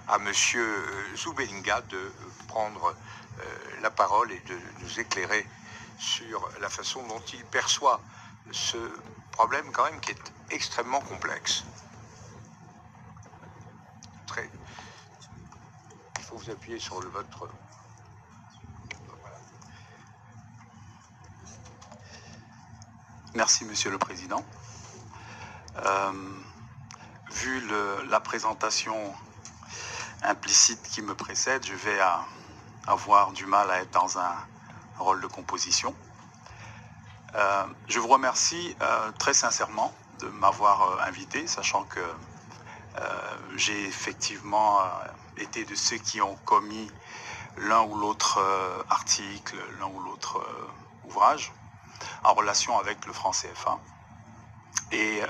à M. Zubelinga de prendre la parole et de nous éclairer sur la façon dont il perçoit ce problème quand même qui est extrêmement complexe. Il faut vous appuyer sur votre... Voilà. Merci, Monsieur le Président. Vu la présentation implicite qui me précède, je vais avoir du mal à être dans un rôle de composition. Je vous remercie très sincèrement de m'avoir invité, sachant que j'ai effectivement été de ceux qui ont commis l'un ou l'autre article, l'un ou l'autre ouvrage en relation avec le franc CFA. Et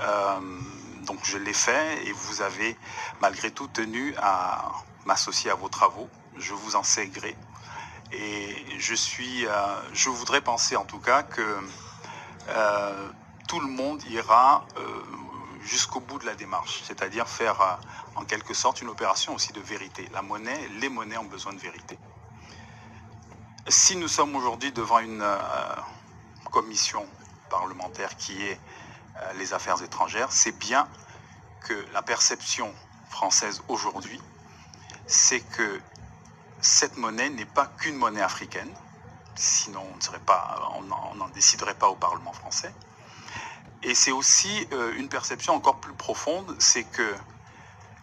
donc je l'ai fait et vous avez malgré tout tenu à m'associer à vos travaux. Je vous en sais gré. Et je voudrais penser en tout cas que tout le monde ira jusqu'au bout de la démarche, c'est-à-dire faire en quelque sorte une opération aussi de vérité. Les monnaies ont besoin de vérité. Si nous sommes aujourd'hui devant une commission parlementaire qui est les affaires étrangères, c'est bien que la perception française aujourd'hui, c'est que cette monnaie n'est pas qu'une monnaie africaine, sinon on n'en déciderait pas au Parlement français. Et c'est aussi une perception encore plus profonde, c'est que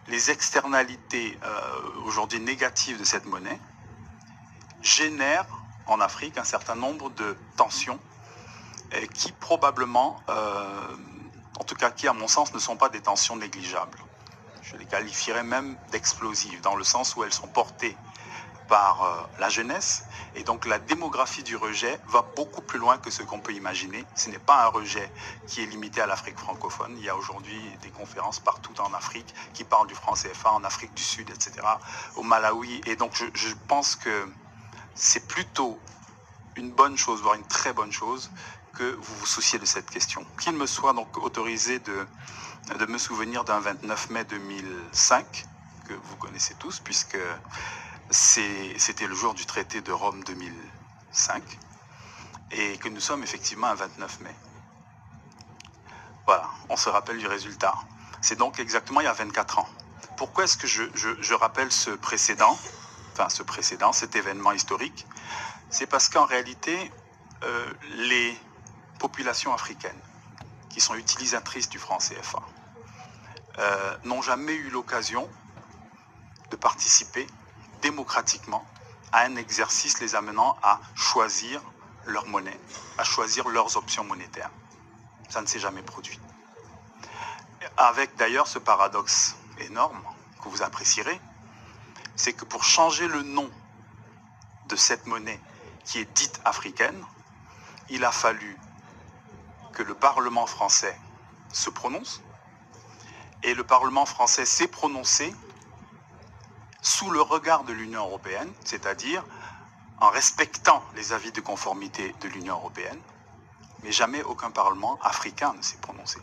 les externalités aujourd'hui négatives de cette monnaie génèrent en Afrique un certain nombre de tensions qui probablement, en tout cas qui à mon sens ne sont pas des tensions négligeables. Je les qualifierais même d'explosives, dans le sens où elles sont portées par la jeunesse, et donc la démographie du rejet va beaucoup plus loin que ce qu'on peut imaginer. Ce n'est pas un rejet qui est limité à l'Afrique francophone. Il y a aujourd'hui des conférences partout en Afrique qui parlent du franc CFA, en Afrique du Sud, etc., au Malawi, et donc je pense que c'est plutôt une bonne chose, voire une très bonne chose, que vous vous souciez de cette question. Qu'il me soit donc autorisé de me souvenir d'un 29 mai 2005, que vous connaissez tous, puisque c'était le jour du traité de Rome 2005, et que nous sommes effectivement un 29 mai. Voilà, on se rappelle du résultat. C'est donc exactement il y a 24 ans. Pourquoi est-ce que je rappelle ce précédent, cet événement historique? C'est parce qu'en réalité, les populations africaines qui sont utilisatrices du franc CFA n'ont jamais eu l'occasion de participer démocratiquement à un exercice les amenant à choisir leur monnaie, à choisir leurs options monétaires. Ça ne s'est jamais produit. Avec d'ailleurs ce paradoxe énorme que vous apprécierez, c'est que pour changer le nom de cette monnaie qui est dite africaine, il a fallu que le Parlement français se prononce, et le Parlement français s'est prononcé sous le regard de l'Union européenne, c'est-à-dire en respectant les avis de conformité de l'Union européenne, mais jamais aucun Parlement africain ne s'est prononcé.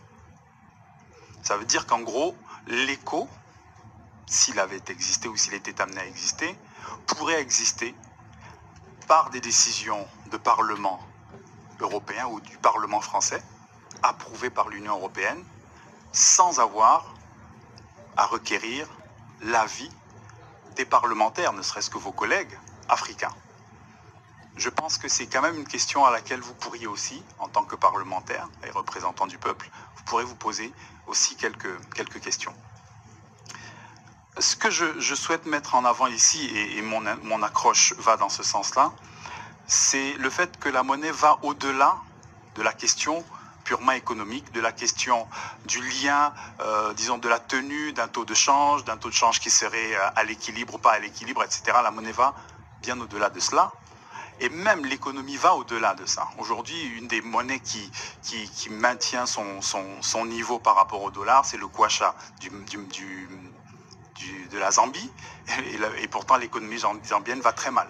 Ça veut dire qu'en gros, l'écho, s'il avait existé ou s'il était amené à exister, pourrait exister par des décisions de Parlement européen ou du Parlement français, approuvées par l'Union européenne, sans avoir à requérir l'avis des parlementaires, ne serait-ce que vos collègues africains. Je pense que c'est quand même une question à laquelle vous pourriez aussi, en tant que parlementaire et représentant du peuple, vous pourrez vous poser aussi quelques questions. Ce que je souhaite mettre en avant ici, et mon accroche va dans ce sens-là, c'est le fait que la monnaie va au-delà de la question purement économique, de la question du lien, disons de la tenue d'un taux de change qui serait à l'équilibre ou pas à l'équilibre, etc. La monnaie va bien au-delà de cela. Et même l'économie va au-delà de ça. Aujourd'hui, une des monnaies qui maintient son niveau par rapport au dollar, c'est le kwacha de la Zambie. Et pourtant, l'économie zambienne va très mal.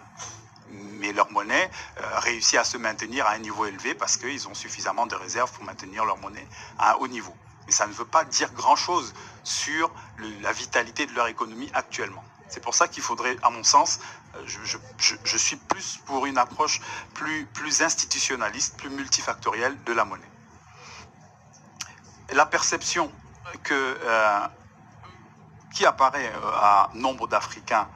Mais leur monnaie réussit à se maintenir à un niveau élevé parce qu'ils ont suffisamment de réserves pour maintenir leur monnaie à un haut niveau. Mais ça ne veut pas dire grand-chose sur la vitalité de leur économie actuellement. C'est pour ça qu'il faudrait, à mon sens, je suis plus pour une approche plus institutionnaliste, plus multifactorielle de la monnaie. La perception qui apparaît à nombre d'Africains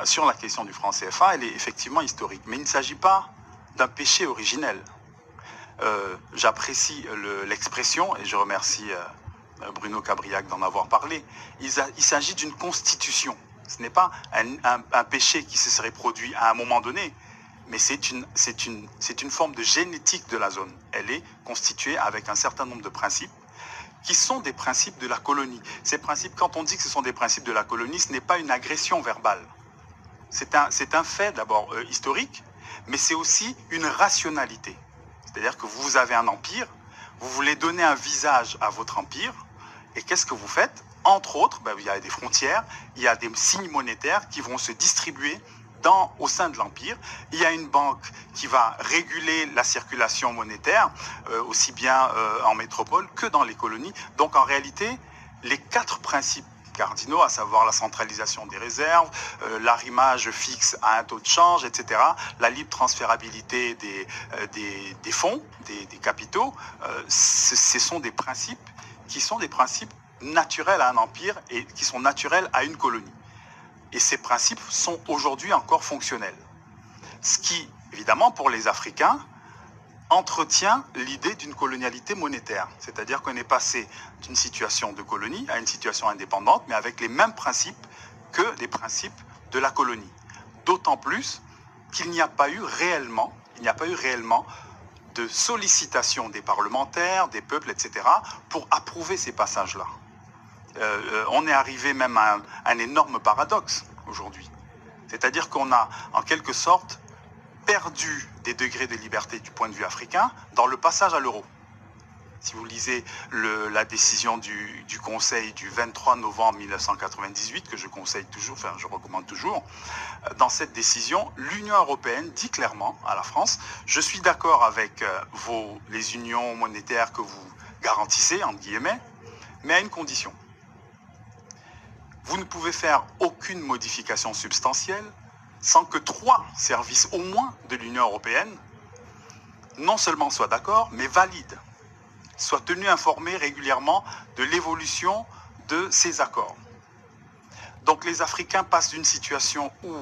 sur la question du franc CFA, elle est effectivement historique. Mais il ne s'agit pas d'un péché originel. J'apprécie l'expression et je remercie Bruno Cabriac d'en avoir parlé. Il s'agit d'une constitution. Ce n'est pas un péché qui se serait produit à un moment donné, mais c'est une forme de génétique de la zone. Elle est constituée avec un certain nombre de principes qui sont des principes de la colonie. Ces principes, quand on dit que ce sont des principes de la colonie, ce n'est pas une agression verbale. C'est un fait d'abord historique, mais c'est aussi une rationalité. C'est-à-dire que vous avez un empire, vous voulez donner un visage à votre empire, et qu'est-ce que vous faites? Entre autres, il y a des frontières, il y a des signes monétaires qui vont se distribuer au sein de l'Empire. Il y a une banque qui va réguler la circulation monétaire, aussi bien en métropole que dans les colonies. Donc en réalité, les 4 principes cardinaux, à savoir la centralisation des réserves, l'arrimage fixe à un taux de change, etc., la libre transférabilité des fonds, des capitaux, ce sont des principes qui sont des principes naturels à un empire et qui sont naturels à une colonie. Et ces principes sont aujourd'hui encore fonctionnels. Ce qui, évidemment, pour les Africains, entretient l'idée d'une colonialité monétaire. C'est-à-dire qu'on est passé d'une situation de colonie à une situation indépendante, mais avec les mêmes principes que les principes de la colonie. D'autant plus qu'il n'y a pas eu réellement de sollicitation des parlementaires, des peuples, etc., pour approuver ces passages-là. On est arrivé même à un énorme paradoxe aujourd'hui. C'est-à-dire qu'on a, en quelque sorte, perdu des degrés de liberté du point de vue africain dans le passage à l'euro. Si vous lisez la décision du Conseil du 23 novembre 1998, que je conseille toujours, enfin je recommande toujours, dans cette décision, l'Union européenne dit clairement à la France, je suis d'accord avec les unions monétaires que vous garantissez, entre guillemets, mais à une condition. Vous ne pouvez faire aucune modification substantielle sans que 3 services au moins de l'Union européenne non seulement soient d'accord, mais valident, soient tenus informés régulièrement de l'évolution de ces accords. Donc les Africains passent d'une situation où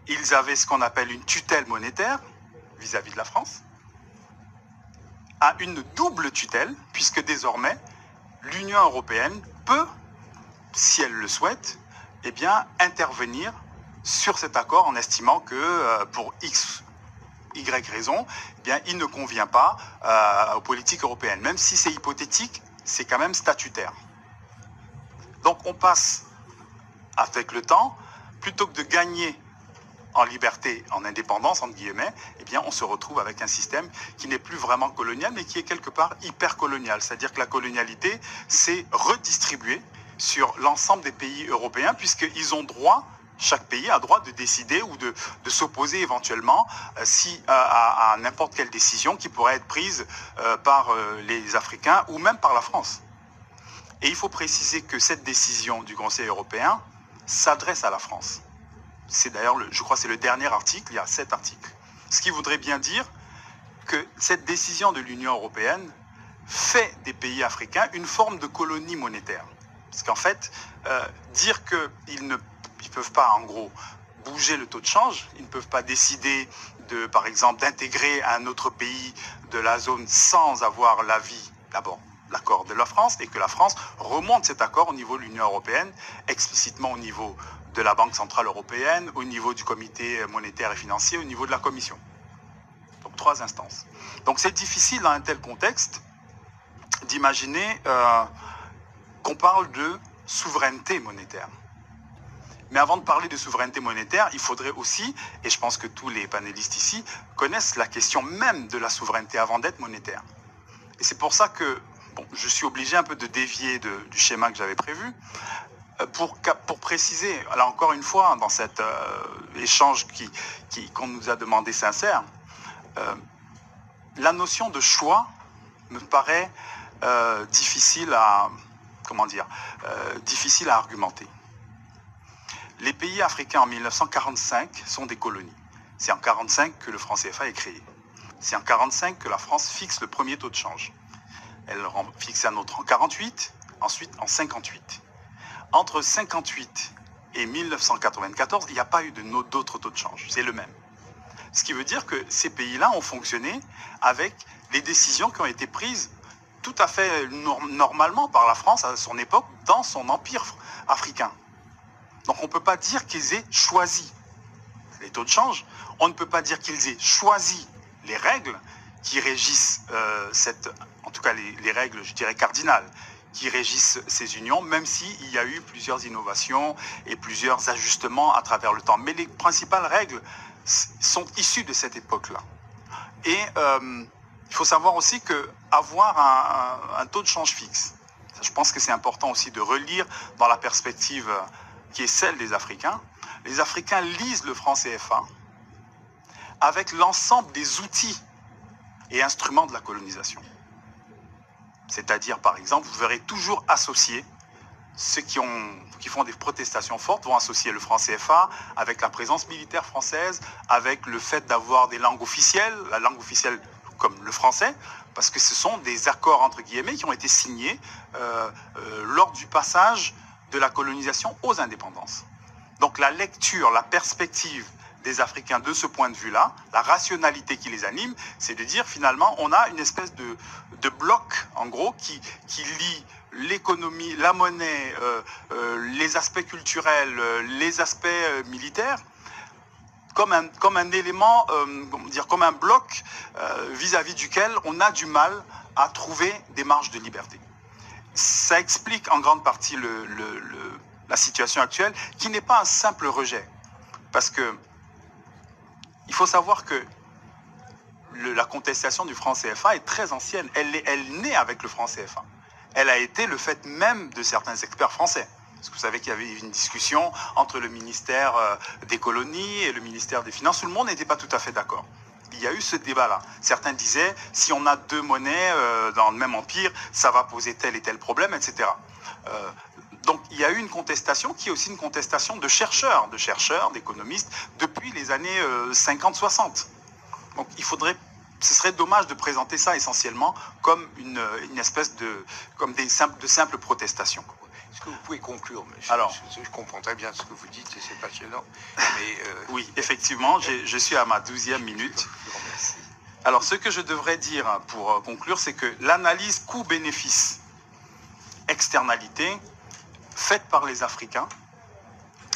ils avaient ce qu'on appelle une tutelle monétaire vis-à-vis de la France, à une double tutelle, puisque désormais l'Union européenne peut, si elle le souhaite, eh bien, intervenir sur cet accord en estimant que pour X, Y raison, eh bien, il ne convient pas aux politiques européennes. Même si c'est hypothétique, c'est quand même statutaire. Donc on passe avec le temps, plutôt que de gagner en liberté, en indépendance, entre guillemets, eh bien, on se retrouve avec un système qui n'est plus vraiment colonial, mais qui est quelque part hyper colonial. C'est-à-dire que la colonialité, c'est redistribuer sur l'ensemble des pays européens, puisqu'ils ont droit, chaque pays a droit de décider ou de s'opposer éventuellement à n'importe quelle décision qui pourrait être prise par les Africains ou même par la France. Et il faut préciser que cette décision du Conseil européen s'adresse à la France. C'est d'ailleurs, je crois que c'est le dernier article, il y a 7 articles. Ce qui voudrait bien dire que cette décision de l'Union européenne fait des pays africains une forme de colonie monétaire. Parce qu'en fait, dire qu'ils ne peuvent pas, en gros, bouger le taux de change, ils ne peuvent pas décider, par exemple, d'intégrer un autre pays de la zone sans avoir l'avis, d'abord, l'accord de la France, et que la France remonte cet accord au niveau de l'Union européenne, explicitement au niveau de la Banque centrale européenne, au niveau du comité monétaire et financier, au niveau de la Commission. Donc 3 instances. Donc c'est difficile dans un tel contexte d'imaginer qu'on parle de souveraineté monétaire. Mais avant de parler de souveraineté monétaire, il faudrait aussi, et je pense que tous les panélistes ici connaissent la question même de la souveraineté avant d'être monétaire. Et c'est pour ça que je suis obligé un peu de dévier du schéma que j'avais prévu pour préciser, là encore une fois, dans cet échange qu'on nous a demandé sincère, la notion de choix me paraît difficile à argumenter. pays africains en 1945 sont des colonies. C'est en 1945 que le franc CFA est créé. C'est en 1945 que la France fixe le premier taux de change. Elle fixe un autre en 1948, ensuite en 1958. Entre 1958 et 1994, il n'y a pas eu d'autres taux de change. C'est le même. Ce qui veut dire que ces pays-là ont fonctionné avec les décisions qui ont été prises tout à fait normalement par la France à son époque dans son empire africain. Donc on ne peut pas dire qu'ils aient choisi les taux de change, on ne peut pas dire qu'ils aient choisi les règles qui régissent en tout cas les règles, je dirais, cardinales, qui régissent ces unions, même s'il y a eu plusieurs innovations et plusieurs ajustements à travers le temps. Mais les principales règles sont issues de cette époque-là. Et il faut savoir aussi qu'avoir un taux de change fixe, je pense que c'est important aussi de relire dans la perspective qui est celle des Africains. Les Africains lisent le franc CFA avec l'ensemble des outils et instruments de la colonisation. C'est-à-dire, par exemple, vous verrez toujours associer ceux qui font des protestations fortes vont associer le franc CFA avec la présence militaire française, avec le fait d'avoir des langues officielles, la langue officielle comme le français, parce que ce sont des accords entre guillemets qui ont été signés lors du passage de la colonisation aux indépendances. Donc la lecture, la perspective des Africains de ce point de vue-là, la rationalité qui les anime, c'est de dire finalement on a une espèce de bloc en gros qui lie l'économie, la monnaie, les aspects culturels, les aspects militaires, comme un élément, comme un bloc vis-à-vis duquel on a du mal à trouver des marges de liberté. Ça explique en grande partie la situation actuelle, qui n'est pas un simple rejet. Parce que il faut savoir que la contestation du franc CFA est très ancienne. Elle naît avec le franc CFA. Elle a été le fait même de certains experts français. Parce que vous savez qu'il y avait une discussion entre le ministère des colonies et le ministère des Finances. Tout le monde n'était pas tout à fait d'accord. Il y a eu ce débat-là. Certains disaient, si on a deux monnaies dans le même empire, ça va poser tel et tel problème, etc. Donc il y a eu une contestation qui est aussi une contestation de chercheurs, d'économistes, depuis les années 50-60. Donc ce serait dommage de présenter ça essentiellement comme une espèce de simple protestation. Est-ce que vous pouvez conclure? Alors, je comprends très bien ce que vous dites et c'est passionnant. Mais oui, effectivement, je suis à ma 12e minute. Je vous remercie. Alors, ce que je devrais dire pour conclure, c'est que l'analyse coût-bénéfice, externalité, faite par les Africains,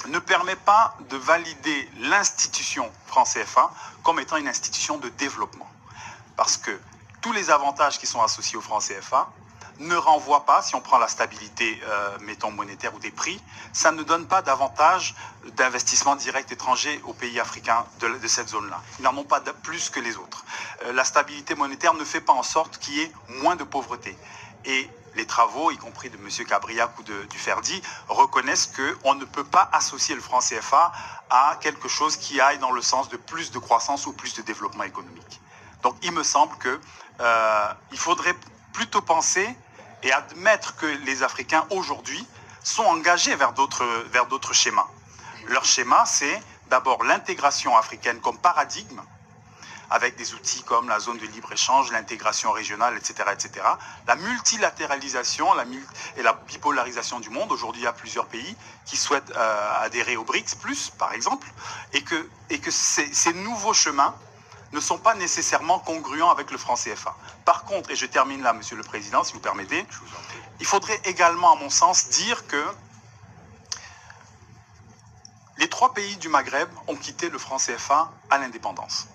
ne permet pas de valider l'institution franc CFA comme étant une institution de développement. Parce que tous les avantages qui sont associés au franc CFA ne renvoient pas, si on prend la stabilité, mettons, monétaire ou des prix, ça ne donne pas davantage d'investissement direct étranger aux pays africains de cette zone-là. Ils n'en ont pas plus que les autres. La stabilité monétaire ne fait pas en sorte qu'il y ait moins de pauvreté. Et les travaux, y compris de M. Cabriac ou du Ferdi, reconnaissent qu'on ne peut pas associer le franc CFA à quelque chose qui aille dans le sens de plus de croissance ou plus de développement économique. Donc il me semble qu'il faudrait plutôt penser et admettre que les Africains aujourd'hui sont engagés vers d'autres schémas. Leur schéma, c'est d'abord l'intégration africaine comme paradigme, avec des outils comme la zone de libre-échange, l'intégration régionale, etc., etc. La multilatéralisation et la bipolarisation du monde. Aujourd'hui, il y a plusieurs pays qui souhaitent adhérer au BRICS+, par exemple, et que ces nouveaux chemins ne sont pas nécessairement congruents avec le franc CFA. Par contre, et je termine là, Monsieur le Président, si vous permettez, il faudrait également, à mon sens, dire que les 3 pays du Maghreb ont quitté le franc CFA à l'indépendance.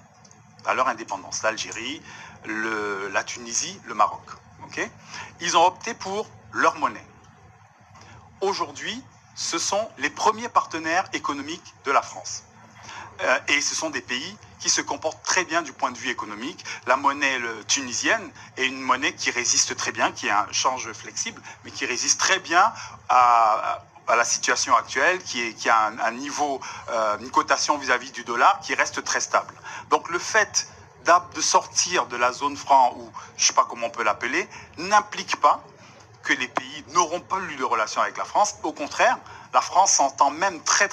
À leur indépendance, l'Algérie, la Tunisie, le Maroc. Okay, ils ont opté pour leur monnaie. Aujourd'hui, ce sont les premiers partenaires économiques de la France. Et ce sont des pays qui se comportent très bien du point de vue économique. La monnaie tunisienne est une monnaie qui résiste très bien, qui a un change flexible, mais qui résiste très bien à la situation actuelle, qui a un niveau, une cotation vis-à-vis du dollar qui reste très stable. Donc le fait de sortir de la zone franc, ou je ne sais pas comment on peut l'appeler, n'implique pas que les pays n'auront pas eu de relation avec la France. Au contraire, la France s'entend même très